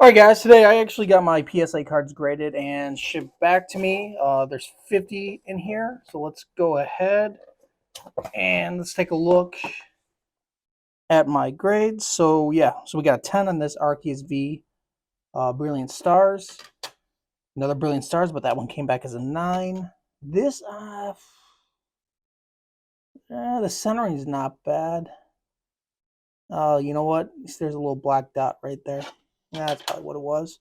Alright guys, today I actually got my PSA cards graded and shipped back to me. There's 50 in here, so let's go ahead and let's take a look at my grades. So yeah, so we got a 10 on this Arceus V Brilliant Stars. Another Brilliant Stars, but that one came back as a 9. This, the centering is not bad. You know what? There's a little black dot right there. Yeah, that's probably what it was.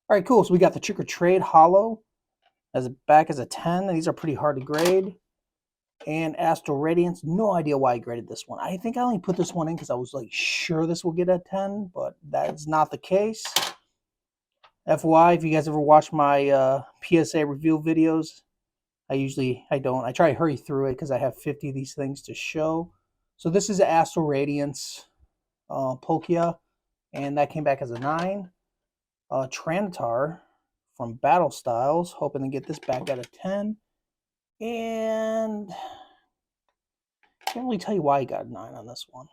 All right, cool. So we got the Trick or Trade Hollow as back as a 10. These are pretty hard to grade. And Astral Radiance. No idea why I graded this one. I think I only put this one in because I was like sure this will get a 10, but that is not the case. FYI, if you guys ever watch my PSA reveal videos, I don't. I try to hurry through it because I have 50 of these things to show. So this is Astral Radiance Palkia, and that came back as a 9. Tranitar from Battle Styles, hoping to get this back at a 10. And can't really tell you why I got a 9 on this one.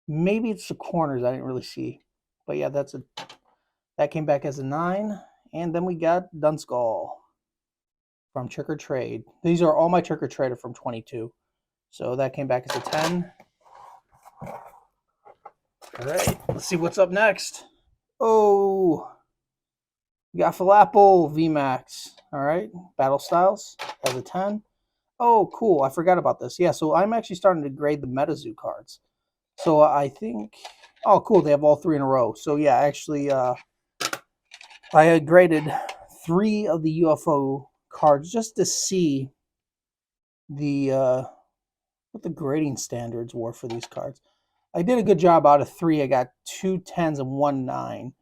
Maybe it's the corners I didn't really see. But yeah, that came back as a 9. And then we got Dunskull from Trick or Trade. These are all my Trick or Trade from 22. So that came back as a 10. All right, let's see what's up next. Oh, we got Falapple VMAX. All right, Battle Styles as a 10. Oh, cool. I forgot about this. Yeah, so I'm actually starting to grade the MetaZoo cards. So I think, oh, cool. They have all 3 in a row. So yeah, actually, I had graded 3 of the UFO cards just to see the what the grading standards were for these cards. I did a good job out of 3. I got 2 10s and 1 9.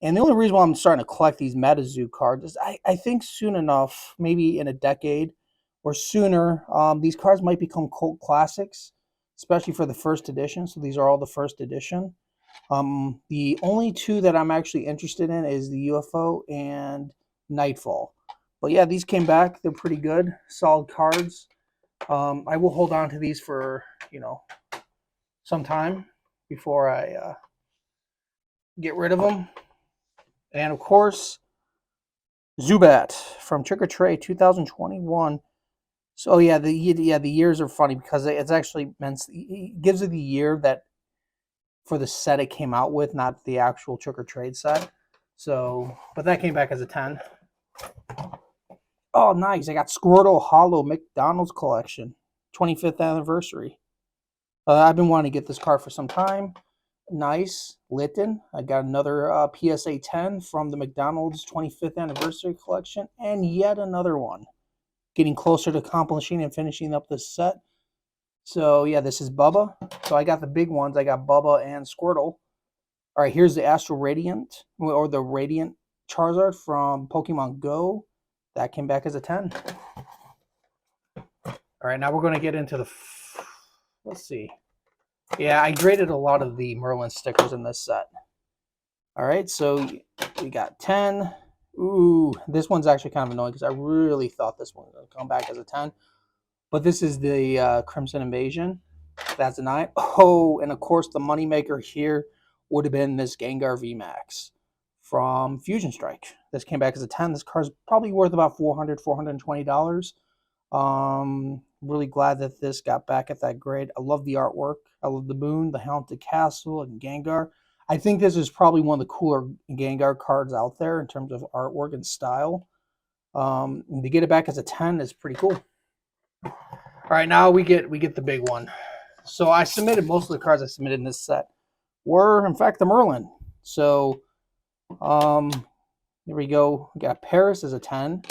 And the only reason why I'm starting to collect these MetaZoo cards is I think soon enough, maybe in a decade or sooner, these cards might become cult classics, especially for the first edition. So these are all the first edition. The only 2 that I'm actually interested in is the UFO and Nightfall. But yeah, these came back. They're pretty good, solid cards. I will hold on to these for, some time before I get rid of them. And of course, Zubat from Trick or Trade 2021. So yeah, the years are funny because it's actually meant it gives it the year that for the set it came out with, not the actual Trick or Trade set. So, but that came back as a 10. Oh, nice! I got Squirtle Hollow McDonald's Collection, 25th anniversary. I've been wanting to get this card for some time. Nice. Litten. I got another PSA 10 from the McDonald's 25th anniversary collection, and yet another one. Getting closer to accomplishing and finishing up this set. So yeah, this is Bubba. So I got the big ones. I got Bubba and Squirtle. All right, here's the Astral Radiant, or the Radiant Charizard from Pokemon Go. That came back as a 10. All right, now we're going to get into the... Let's see. Yeah, I graded a lot of the Merlin stickers in this set. All right, so we got 10. Ooh, this one's actually kind of annoying because I really thought this one was going to come back as a 10. But this is the Crimson Invasion. That's a 9. Oh, and of course the moneymaker here would have been this Gengar VMAX from Fusion Strike. This came back as a 10. This card's probably worth about $400, $420. Really glad that this got back at that grade. I love the artwork. I love the moon, the Haunted Castle, and Gengar. I think this is probably one of the cooler Gengar cards out there in terms of artwork and style. And to get it back as a 10 is pretty cool. All right, now we get the big one. So I submitted most of the cards I submitted in this set were in fact the Merlin. So here we go. We got Paris as a 10.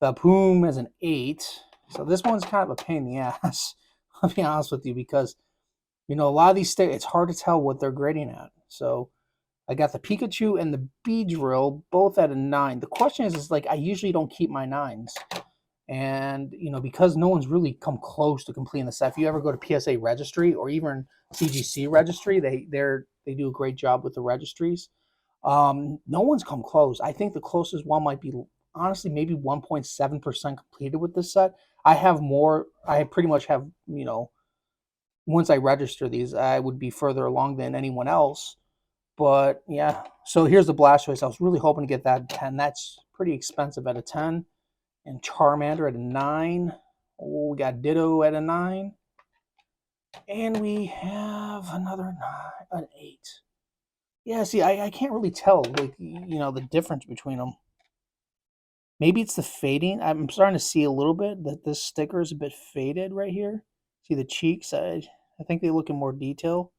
The Poom as an 8. So this one's kind of a pain in the ass. I'll be honest with you because, a lot of these it's hard to tell what they're grading at. So I got the Pikachu and the Beedrill both at a 9. The question is like I usually don't keep my 9s. And, because no one's really come close to completing the set. If you ever go to PSA Registry or even CGC Registry, they do a great job with the registries. No one's come close. I think the closest one might be, honestly, maybe 1.7% completed with this set. I have more. I pretty much have, once I register these, I would be further along than anyone else. But yeah, so here's the Blastoise. I was really hoping to get that 10. That's pretty expensive at a 10. And Charmander at a 9. Oh, we got Ditto at a 9. And we have another 9, an 8. Yeah, see, I can't really tell, like, the difference between them. Maybe it's the fading. I'm starting to see a little bit that this sticker is a bit faded right here. See the cheeks? I think they look in more detail.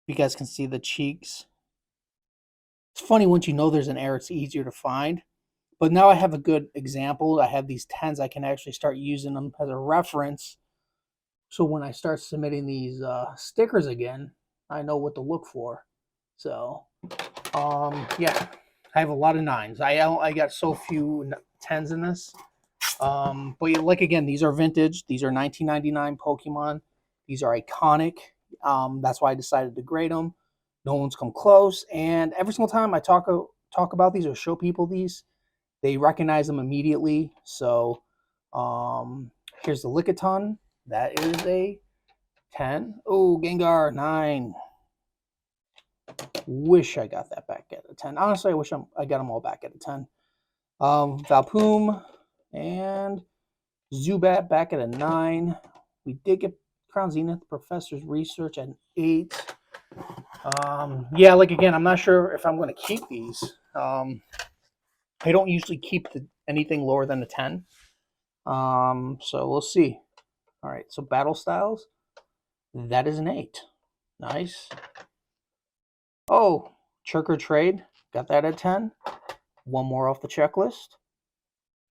You guys can see the cheeks. It's funny, once you know there's an error, it's easier to find. But now I have a good example. I have these 10s. I can actually start using them as a reference. So when I start submitting these stickers again, I know what to look for. So, yeah, I have a lot of 9s. I got so few 10s in this. But like, again, these are vintage. These are 1999 Pokemon. These are iconic. That's why I decided to grade them. No one's come close. And every single time I talk about these or show people these, they recognize them immediately. So here's the Lickitung. That is a 10. Oh, Gengar, 9. Wish I got that back at a 10. Honestly, I wish I got them all back at a 10. Valpoom and Zubat back at a 9. We did get Crown Zenith Professor's Research at an 8. Yeah, like, again, I'm not sure if I'm going to keep these. I don't usually keep anything lower than a 10. So we'll see. All right, so Battle Styles, that is an 8. Nice. Oh, Chirker Trade, got that at 10. One more off the checklist.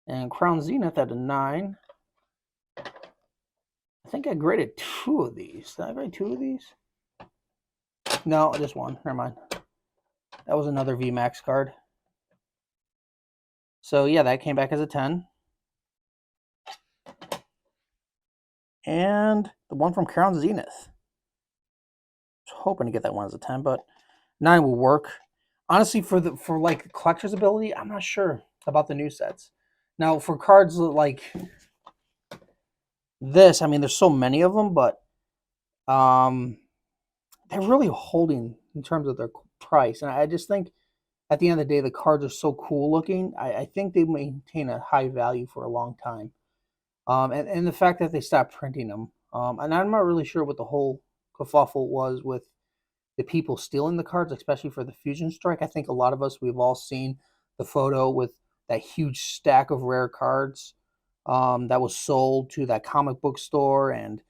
And Crown Zenith at a 9. I think I graded 2 of these. Did I grade 2 of these? No, just one. Never mind. That was another VMAX card. So yeah, that came back as a 10. And the one from Crown Zenith. I was hoping to get that one as a 10, but 9 will work. Honestly, for like collector's ability, I'm not sure about the new sets. Now, for cards like this, I mean, there's so many of them, but they're really holding in terms of their price. And I just think at the end of the day, the cards are so cool looking. I think they maintain a high value for a long time. And the fact that they stopped printing them. And I'm not really sure what the whole kerfuffle was with the people stealing the cards, especially for the Fusion Strike. I think a lot of us, we've all seen the photo with that huge stack of rare cards that was sold to that comic book store. And,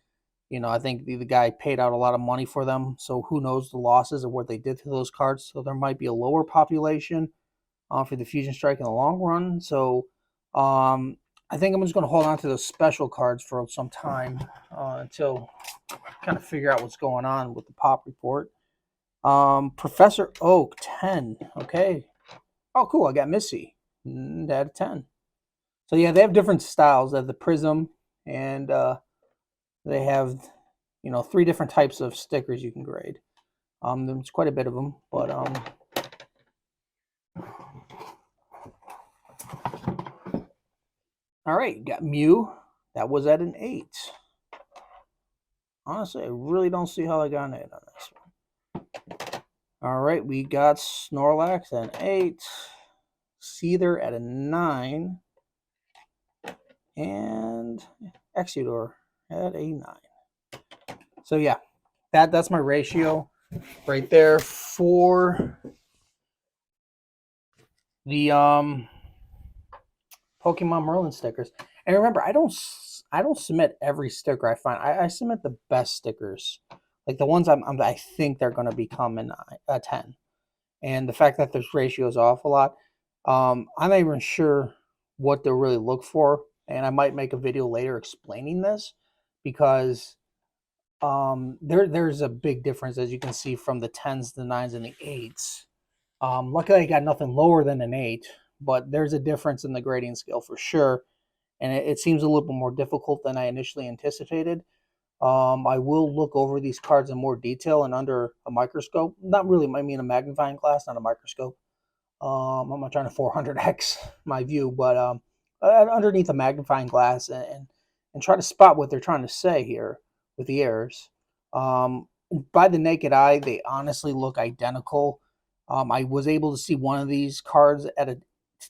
I think the guy paid out a lot of money for them. So who knows the losses of what they did to those cards. So there might be a lower population for the Fusion Strike in the long run. So I think I'm just going to hold on to those special cards for some time until I kind of figure out what's going on with the pop report. Professor Oak, 10. Okay. Oh, cool. I got Missy. At a 10. So yeah, they have different styles. They have the Prism, and they have, 3 different types of stickers you can grade. There's quite a bit of them, but all right, you got Mew. That was at an 8. Honestly, I really don't see how I got an 8 on this one. All right, we got Snorlax at an 8. Seether at a 9. And Executor at a 9. So yeah, that's my ratio right there for the Pokemon Merlin stickers. And remember, I don't submit every sticker I find. I submit the best stickers, like the ones I think they're going to become a 10. And the fact that this ratio is off a lot, I'm not even sure what to really look for. And I might make a video later explaining this, because there's a big difference, as you can see, from the 10s, the 9s, and the 8s. Luckily, I got nothing lower than an 8, but there's a difference in the grading scale for sure. And it seems a little bit more difficult than I initially anticipated. I will look over these cards in more detail and under a microscope. Not really, I mean a magnifying glass, not a microscope. I'm not trying to 400x my view, but underneath a magnifying glass and try to spot what they're trying to say here with the errors. by the naked eye, they honestly look identical. I was able to see one of these cards at a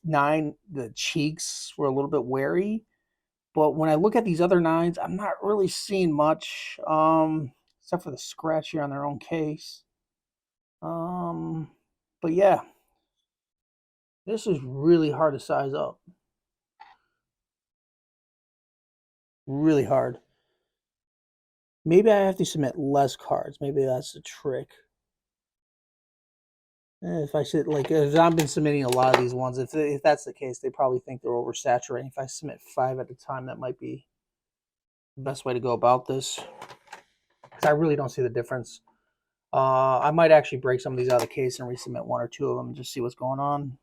9. The cheeks were a little bit wary, but when I look at these other 9s, I'm not really seeing much, except for the scratch here on their own case. But yeah, this is really hard to size up. Really hard. Maybe I have to submit less cards. Maybe that's the trick. If I should, like, if I've been submitting a lot of these ones, if that's the case, they probably think they're oversaturating. If I submit 5 at a time, that might be the best way to go about this. Because I really don't see the difference. I might actually break some of these out of the case and resubmit 1 or 2 of them and just see what's going on.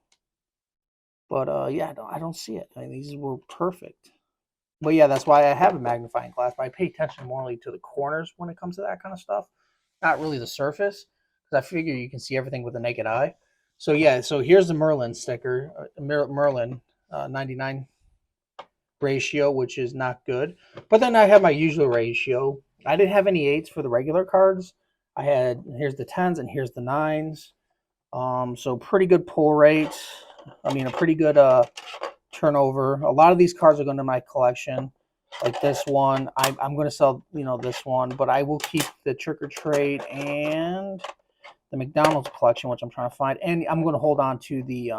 But yeah, I don't see it. I mean, these were perfect. But yeah, that's why I have a magnifying glass. But I pay attention more to the corners when it comes to that kind of stuff, not really the surface, because I figure you can see everything with the naked eye. So yeah, so here's the Merlin sticker, Merlin 99 ratio, which is not good. But then I have my usual ratio. I didn't have any 8s for the regular cards. I had, here's the 10s and here's the 9s. So pretty good pull rate. I mean, a pretty good turnover. A lot of these cards are going to my collection. Like this one, I'm going to sell, this one, but I will keep the Trick or Treat and the McDonald's collection, which I'm trying to find, and I'm going to hold on to the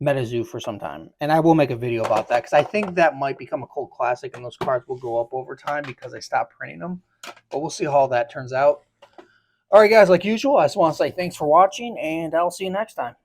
MetaZoo for some time, and I will make a video about that because I think that might become a cult classic, and those cards will go up over time because I stopped printing them. But we'll see how all that turns out. All right, guys, like usual, I just want to say thanks for watching, and I'll see you next time.